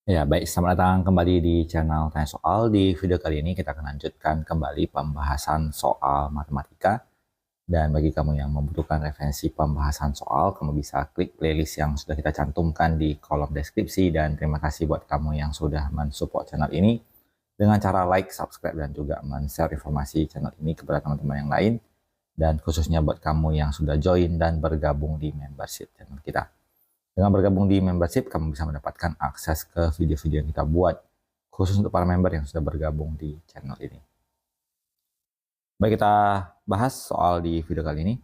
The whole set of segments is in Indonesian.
Ya, baik. Selamat datang kembali di channel Tanya Soal. Di video kali ini kita akan lanjutkan kembali pembahasan soal matematika. Dan bagi kamu yang membutuhkan referensi pembahasan soal, kamu bisa klik playlist yang sudah kita cantumkan di kolom deskripsi. Dan terima kasih buat kamu yang sudah mensupport channel ini dengan cara like, subscribe, dan juga men-share informasi channel ini kepada teman-teman yang lain. Dan khususnya buat kamu yang sudah join dan bergabung di membership channel kita. Dengan bergabung di membership, kamu bisa mendapatkan akses ke video-video yang kita buat, khusus untuk para member yang sudah bergabung di channel ini. Baik, kita bahas soal di video kali ini.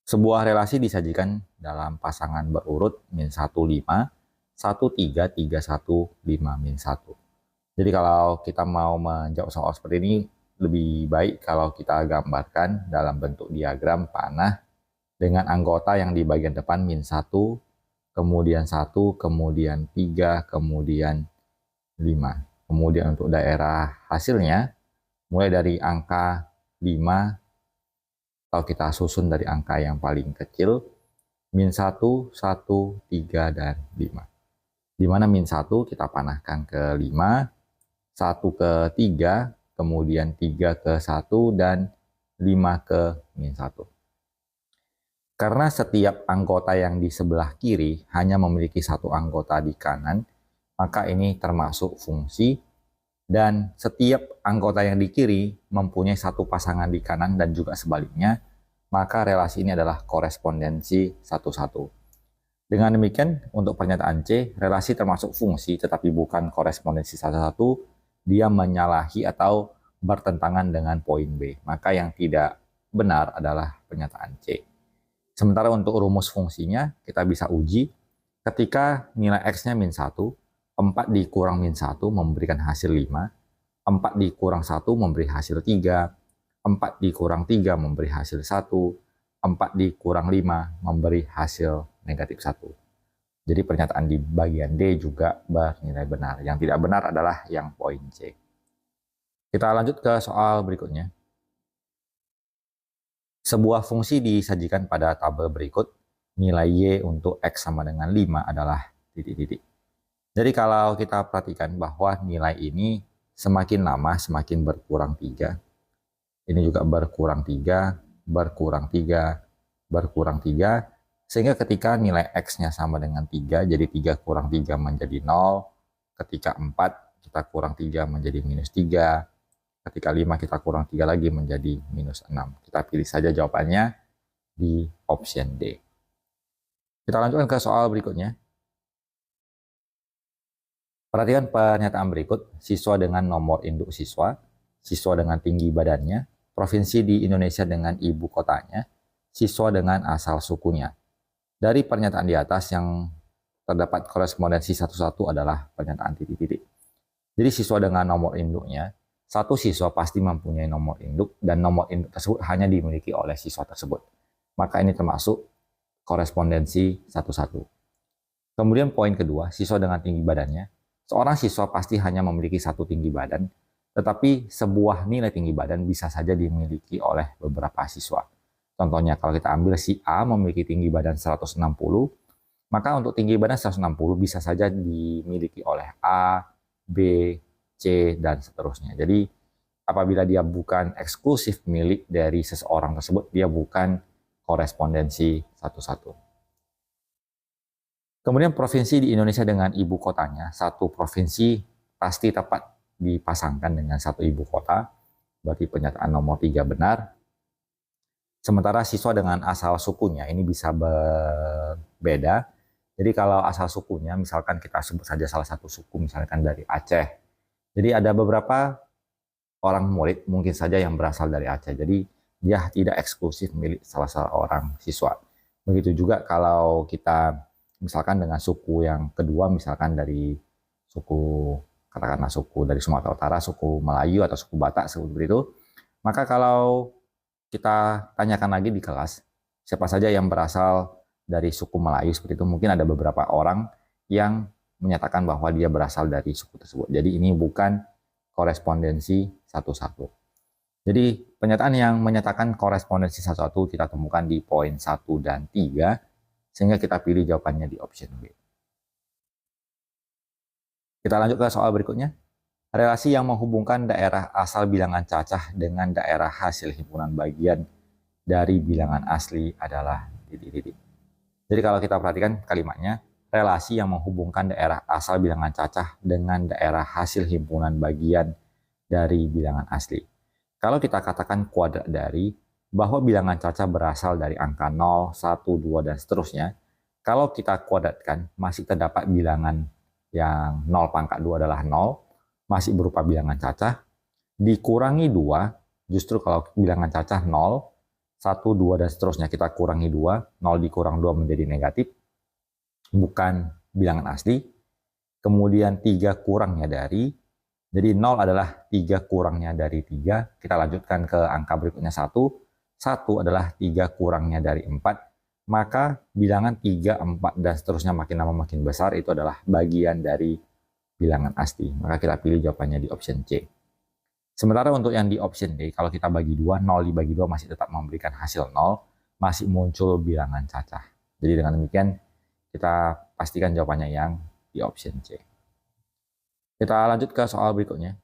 Sebuah relasi disajikan dalam pasangan berurut min 1, 5, 1, 3, 3, 1, 5, min 1. Jadi kalau kita mau menjawab soal seperti ini, lebih baik kalau kita gambarkan dalam bentuk diagram panah dengan anggota yang di bagian depan min 1, kemudian 1, kemudian 3, kemudian 5. Kemudian untuk daerah hasilnya, mulai dari angka 5, kalau kita susun dari angka yang paling kecil, min 1, 1, 3, dan 5. Di mana min 1 kita panahkan ke 5, 1 ke 3, kemudian 3 ke 1, dan 5 ke min 1. Karena setiap anggota yang di sebelah kiri hanya memiliki satu anggota di kanan, maka ini termasuk fungsi, dan setiap anggota yang di kiri mempunyai satu pasangan di kanan dan juga sebaliknya, maka relasi ini adalah korespondensi satu-satu. Dengan demikian, untuk pernyataan C, relasi termasuk fungsi tetapi bukan korespondensi satu-satu, dia menyalahi atau bertentangan dengan poin B. Maka yang tidak benar adalah pernyataan C. Sementara untuk rumus fungsinya, kita bisa uji ketika nilai X-nya min 1, 4 dikurang min 1 memberikan hasil 5, 4 dikurang 1 memberi hasil 3, 4 dikurang 3 memberi hasil 1, 4 dikurang 5 memberi hasil negatif 1. Jadi pernyataan di bagian D juga bernilai benar. Yang tidak benar adalah yang poin C. Kita lanjut ke soal berikutnya. Sebuah fungsi disajikan pada tabel berikut, nilai Y untuk X sama dengan 5 adalah titik-titik. Jadi kalau kita perhatikan bahwa nilai ini semakin lama semakin berkurang 3. Ini juga berkurang 3, berkurang 3, berkurang 3. Sehingga ketika nilai X-nya sama dengan 3, jadi 3 kurang 3 menjadi 0. Ketika 4, kita kurang 3 menjadi minus 3. Ketika 5 kita kurang 3 lagi menjadi minus 6. Kita pilih saja jawabannya di option D. Kita lanjutkan ke soal berikutnya. Perhatikan pernyataan berikut. Siswa dengan nomor induk siswa, siswa dengan tinggi badannya, provinsi di Indonesia dengan ibu kotanya, siswa dengan asal sukunya. Dari pernyataan di atas yang terdapat korespondensi satu-satu adalah pernyataan titik-titik. Jadi siswa dengan nomor induknya, satu siswa pasti mempunyai nomor induk dan nomor induk tersebut hanya dimiliki oleh siswa tersebut. Maka ini termasuk korespondensi satu-satu. Kemudian poin kedua, siswa dengan tinggi badannya. Seorang siswa pasti hanya memiliki satu tinggi badan, tetapi sebuah nilai tinggi badan bisa saja dimiliki oleh beberapa siswa. Contohnya kalau kita ambil si A memiliki tinggi badan 160, maka untuk tinggi badan 160 bisa saja dimiliki oleh A, B, C, dan seterusnya. Jadi apabila dia bukan eksklusif milik dari seseorang tersebut, dia bukan korespondensi satu-satu. Kemudian provinsi di Indonesia dengan ibu kotanya, satu provinsi pasti tepat dipasangkan dengan satu ibu kota, berarti pernyataan nomor 3 benar. Sementara siswa dengan asal sukunya ini bisa berbeda. Jadi kalau asal sukunya, misalkan kita sebut saja salah satu suku, misalkan dari Aceh. Jadi ada beberapa orang murid mungkin saja yang berasal dari Aceh. Jadi dia tidak eksklusif milik salah seorang siswa. Begitu juga kalau kita misalkan dengan suku yang kedua, misalkan dari suku, katakanlah suku dari Sumatera Utara, suku Melayu atau suku Batak seperti itu. Maka kalau kita tanyakan lagi di kelas, siapa saja yang berasal dari suku Melayu seperti itu, mungkin ada beberapa orang yang menyatakan bahwa dia berasal dari suku tersebut. Jadi ini bukan korespondensi satu-satu. Jadi pernyataan yang menyatakan korespondensi satu-satu kita temukan di poin 1 dan 3, sehingga kita pilih jawabannya di option B. Kita lanjut ke soal berikutnya. Relasi yang menghubungkan daerah asal bilangan cacah dengan daerah hasil himpunan bagian dari bilangan asli adalah titik-titik. Jadi kalau kita perhatikan kalimatnya, relasi yang menghubungkan daerah asal bilangan cacah dengan daerah hasil himpunan bagian dari bilangan asli. Kalau kita katakan kuadrat dari, bahwa bilangan cacah berasal dari angka 0, 1, 2, dan seterusnya, kalau kita kuadratkan, masih terdapat bilangan yang 0 pangkat 2 adalah 0, masih berupa bilangan cacah, dikurangi 2, justru kalau bilangan cacah 0, 1, 2, dan seterusnya kita kurangi 2, 0 dikurang 2 menjadi negatif, bukan bilangan asli. Kemudian 3 kurangnya dari, jadi 0 adalah 3 kurangnya dari 3, kita lanjutkan ke angka berikutnya 1, 1 adalah 3 kurangnya dari 4, maka bilangan 3, 4, dan seterusnya makin lama makin besar, itu adalah bagian dari bilangan asli. Maka kita pilih jawabannya di option C. Sementara untuk yang di option D, kalau kita bagi 2, 0 dibagi 2 masih tetap memberikan hasil 0, masih muncul bilangan cacah. Jadi dengan demikian, kita pastikan jawabannya yang di option C. Kita lanjut ke soal berikutnya.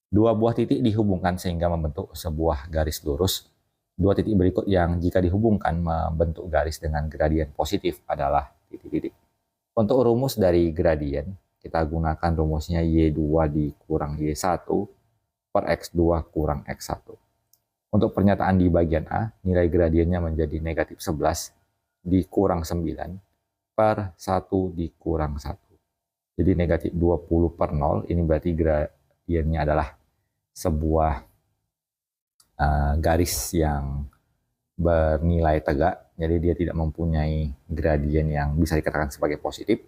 Dua buah titik dihubungkan sehingga membentuk sebuah garis lurus. Dua titik berikut yang jika dihubungkan membentuk garis dengan gradien positif adalah titik-titik. Untuk rumus dari gradien, kita gunakan rumusnya Y2 dikurang Y1 per X2 kurang X1. Untuk pernyataan di bagian A, nilai gradiennya menjadi negatif 11 dikurang 9 per 1 dikurang 1. Jadi negatif 20 per 0, ini berarti gradiennya adalah sebuah garis yang bernilai tegak, jadi dia tidak mempunyai gradien yang bisa dikatakan sebagai positif.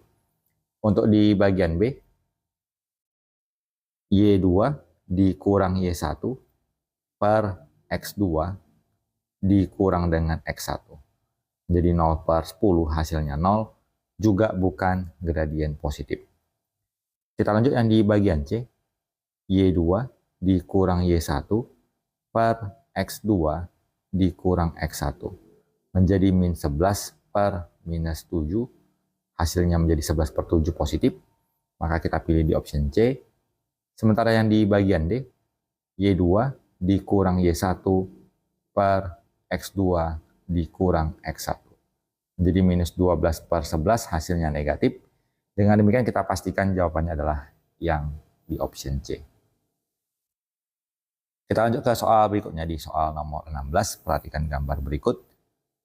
Untuk di bagian B, Y2 dikurang Y1 per X2 dikurang dengan X1. Jadi 0 per 10 hasilnya 0, juga bukan gradien positif. Kita lanjut yang di bagian C, Y2 dikurang Y1 per X2 dikurang X1. Menjadi min 11 per minus 7, hasilnya menjadi 11 per 7 positif, maka kita pilih di option C. Sementara yang di bagian D, Y2 dikurang Y1 per X2 dikurang X1. Jadi minus 12 per 11 hasilnya negatif. Dengan demikian kita pastikan jawabannya adalah yang di option C. Kita lanjut ke soal berikutnya di soal nomor 16. Perhatikan gambar berikut.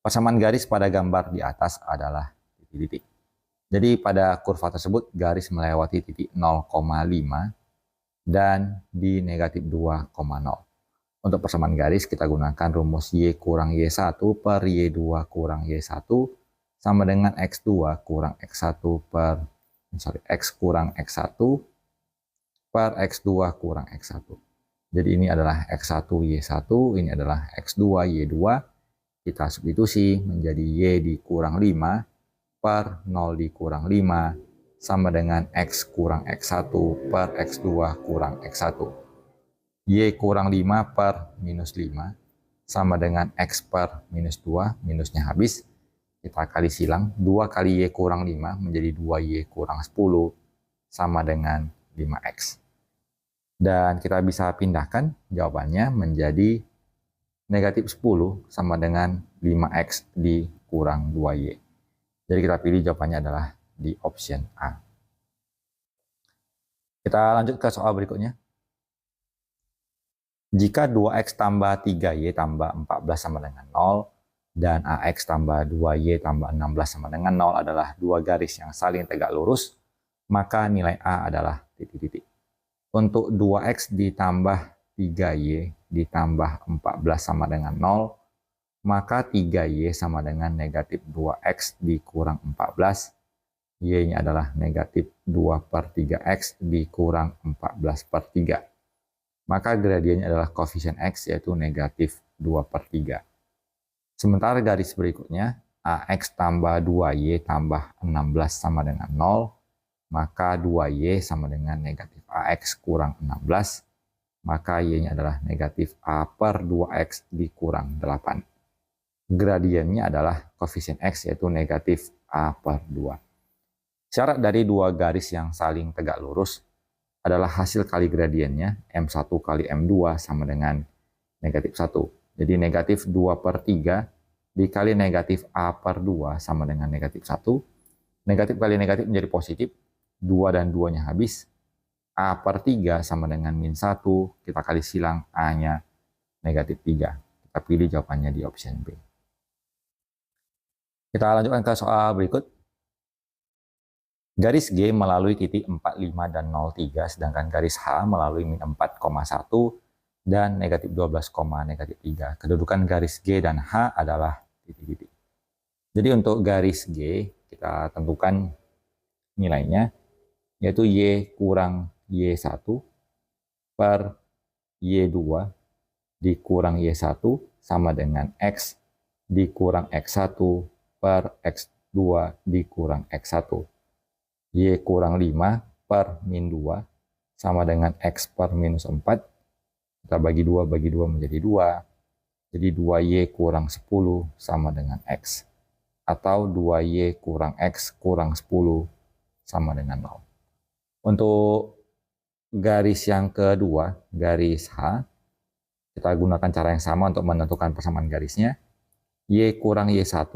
Persamaan garis pada gambar di atas adalah titik-titik. Jadi pada kurva tersebut garis melewati titik 0,5 dan di negatif 2,0. Untuk persamaan garis kita gunakan rumus Y kurang Y1 per Y2 kurang Y1 sama dengan X2 kurang X1 per X kurang X1 per X2 kurang X1. Jadi ini adalah X1 Y1, ini adalah X2 Y2. Kita substitusi menjadi Y dikurang 5 per 0 dikurang 5 sama dengan X kurang X1 per X2 kurang X1. Y kurang 5 per minus 5 sama dengan X per minus 2, minusnya habis. Kita kali silang, 2 kali Y kurang 5 menjadi 2Y kurang 10 sama dengan 5X. Dan kita bisa pindahkan jawabannya menjadi negatif 10 sama dengan 5X dikurang 2Y. Jadi kita pilih jawabannya adalah di option A. Kita lanjut ke soal berikutnya. Jika 2X tambah 3Y tambah 14 sama dengan 0, dan AX tambah 2Y tambah 16 sama dengan 0 adalah dua garis yang saling tegak lurus, maka nilai A adalah titik-titik. Untuk 2X ditambah 3Y ditambah 14 sama dengan 0, maka 3Y sama dengan negatif 2X dikurang 14. Y-nya adalah negatif 2 per 3X dikurang 14 per 3. Maka gradiennya adalah koefisien X yaitu negatif 2 per 3. Sementara garis berikutnya, AX tambah 2Y tambah 16 sama dengan 0, maka 2Y sama dengan negatif AX kurang 16, maka Y-nya adalah negatif A per 2X dikurang 8. Gradiennya adalah koefisien X yaitu negatif A per 2. Syarat dari dua garis yang saling tegak lurus adalah hasil kali gradiennya, M1 kali M2 sama dengan negatif 1. Jadi negatif 2/3 dikali negatif A per 2 sama dengan negatif 1. Negatif kali negatif menjadi positif, 2 dan 2-nya habis. A per 3 sama dengan min 1, kita kali silang A-nya negatif 3. Kita pilih jawabannya di option B. Kita lanjutkan ke soal berikut. Garis G melalui titik 45 dan 03, sedangkan garis H melalui min 4,1 dan negatif 12, negatif 3. Kedudukan garis G dan H adalah titik-titik. Jadi untuk garis G, kita tentukan nilainya, yaitu Y kurang Y1 per Y2 dikurang Y1 sama dengan X dikurang X1 per X2 dikurang X1. Y kurang 5 per min 2 sama dengan X per minus 4. Kita bagi 2 menjadi 2. Jadi 2Y kurang 10 sama dengan X. Atau 2Y kurang X kurang 10 sama dengan 0. Untuk garis yang kedua, garis H, kita gunakan cara yang sama untuk menentukan persamaan garisnya. Y kurang Y1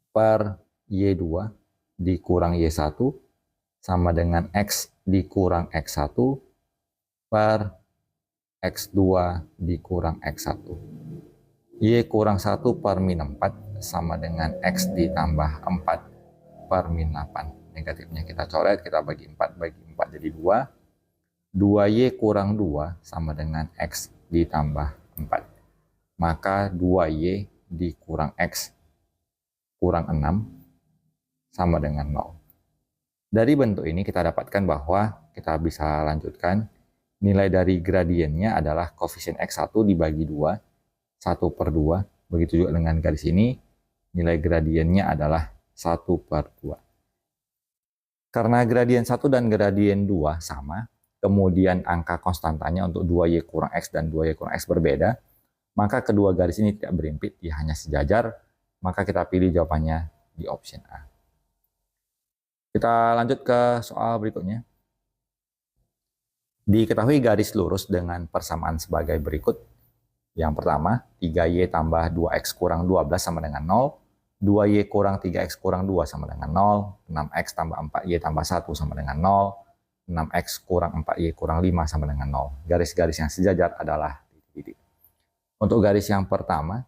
per Y2 dikurang Y1 sama dengan X dikurang X1 per X2 dikurang X1. Y kurang 1 per min 4 sama dengan X ditambah 4 per min 8. Negatifnya kita coret, kita bagi 4 jadi 2. 2Y kurang 2 sama dengan X ditambah 4. Maka 2Y dikurang X kurang 6 sama dengan 0. Dari bentuk ini kita dapatkan bahwa kita bisa lanjutkan nilai dari gradiennya adalah koefisien X1 dibagi 2, 1/2. Begitu juga dengan garis ini, nilai gradiennya adalah 1/2. Karena gradien 1 dan gradien 2 sama, kemudian angka konstantanya untuk 2Y kurang X dan 2Y kurang X berbeda, maka kedua garis ini tidak berimpit, dia hanya sejajar, maka kita pilih jawabannya di option A. Kita lanjut ke soal berikutnya. Diketahui garis lurus dengan persamaan sebagai berikut. Yang pertama, 3Y tambah 2X kurang 12 sama dengan 0. 2Y kurang 3X kurang 2 sama dengan 0. 6X tambah 4Y tambah 1 sama dengan 0. 6X kurang 4Y kurang 5 sama dengan 0. Garis-garis yang sejajar adalah titik-titik. Untuk garis yang pertama,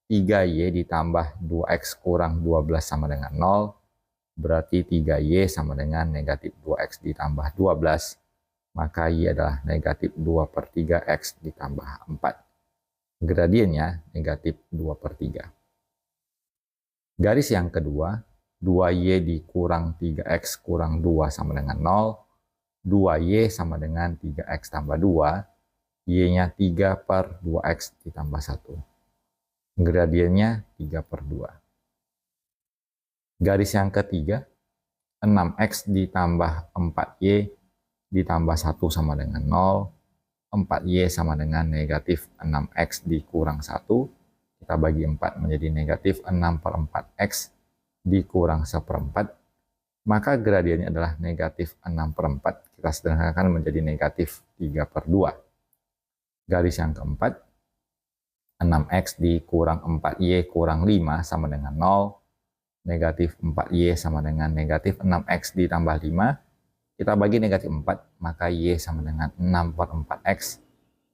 3Y ditambah 2X kurang 12 sama dengan 0. Berarti 3Y sama dengan negatif 2X ditambah 12. Maka Y adalah negatif 2/3 X ditambah 4. Gradiennya negatif 2/3. Garis yang kedua, 2Y dikurang 3X kurang 2 sama dengan 0. 2Y sama dengan 3X tambah 2. Y-nya 3/2X ditambah 1. Gradiennya 3/2. Garis yang ketiga, 6X ditambah 4Y ditambah 1 sama dengan 0. 4Y sama dengan negatif 6X dikurang 1. Kita bagi 4 menjadi negatif 6/4X dikurang 1/4. Maka gradiennya adalah negatif 6/4. Kita sederhanakan menjadi negatif 3/2. Garis yang keempat, 6X dikurang 4Y kurang 5 sama dengan 0. Negatif 4Y sama dengan negatif 6X ditambah 5. Kita bagi negatif 4, maka Y sama dengan 6/4X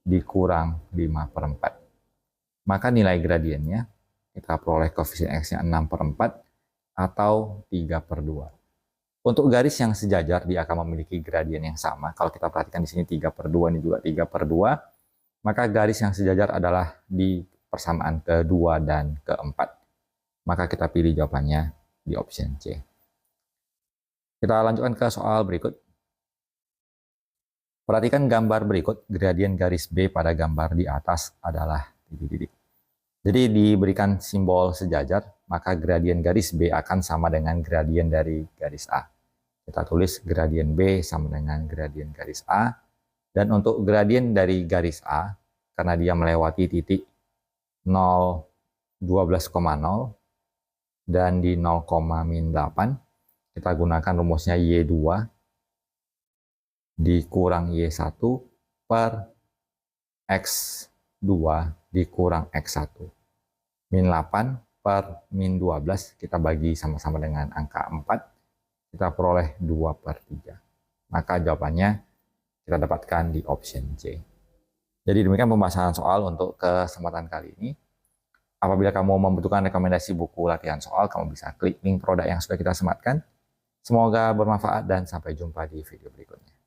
dikurang 5/4. Maka nilai gradiennya, kita peroleh koefisien X-nya 6/4 atau 3/2. Untuk garis yang sejajar, dia akan memiliki gradien yang sama. Kalau kita perhatikan di sini 3/2, ini juga 3/2. Maka garis yang sejajar adalah di persamaan kedua dan keempat. Maka kita pilih jawabannya di option C. Kita lanjutkan ke soal berikut. Perhatikan gambar berikut, gradien garis B pada gambar di atas adalah titik-titik. Jadi diberikan simbol sejajar, maka gradien garis B akan sama dengan gradien dari garis A. Kita tulis gradien B sama dengan gradien garis A. Dan untuk gradien dari garis A, karena dia melewati titik 0, 12,0, dan di 0,-8, kita gunakan rumusnya Y2 dikurang Y1 per X2 dikurang X1. Min 8 per min 12 kita bagi sama-sama dengan angka 4, kita peroleh 2 per 3. Maka jawabannya kita dapatkan di option C. Jadi demikian pembahasan soal untuk kesempatan kali ini. Apabila kamu membutuhkan rekomendasi buku latihan soal, kamu bisa klik link produk yang sudah kita sematkan. Semoga bermanfaat dan sampai jumpa di video berikutnya.